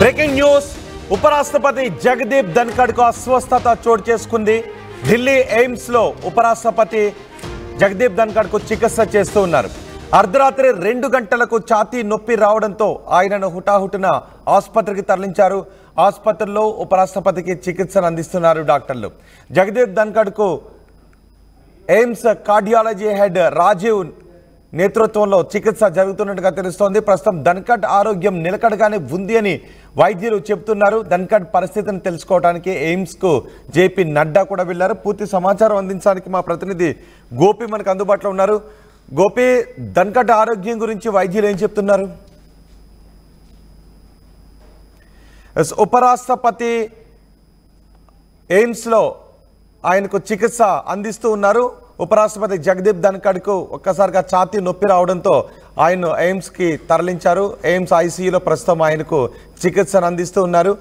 Breaking news ఉపరాష్ట్రపతి జగదీప్ ధన్ఖడ్ కు అస్వస్థత చోటు చేసుకుంది. ఢిల్లీ ఎయిమ్స్ లో ఉపరాష్ట్రపతి జగదీప్ ధన్ఖడ్ కు చికిత్స చేస్తూ ఉన్నారు. అర్ధరాత్రి 2 గంటలకు ఛాతీ నొప్పి రావడంతో ఆయనను హుటాహుటిన ఆసుపత్రికి తరలించారు. ఆసుపత్రిలో ఉపరాష్ట్రపతికి చికిత్సను అందిస్తున్నారు డాక్టర్లు. జగదీప్ ధన్ఖడ్ కు ఎయిమ్స్ కార్డియాలజీ హెడ్ రాజీవ్ నేతృత్వంలో చికిత్స జరుగుతున్నట్టుగా తెలుస్తోంది. ప్రస్తుతం ధన్ఖడ్ ఆరోగ్యం నిలకడగానే ఉంది అని వైద్యులు చెబుతున్నారు. ధన్ఖడ్ పరిస్థితిని తెలుసుకోవడానికి ఎయిమ్స్ కు జేపీ నడ్డా కూడా వెళ్లారు. పూర్తి సమాచారం అందించడానికి మా ప్రతినిధి గోపి మనకు అందుబాటులో ఉన్నారు. గోపి, ధన్ఖడ్ ఆరోగ్యం గురించి వైద్యులు ఏం చెప్తున్నారు? ఉపరాష్ట్రపతి ఎయిమ్స్ లో ఆయనకు చికిత్స అందిస్తూ ఉన్నారు. ఉపరాష్ట్రపతి జగదీప్ ధన్ఖడ్ కు ఒక్కసారిగా ఛాతీ నొప్పి రావడంతో ఆయన ఎయిమ్స్ కి తరలించారు. ఎయిమ్స్ ఐసీయూలో ప్రస్తుతం ఆయనకు చికిత్సను అందిస్తూ ఉన్నారు.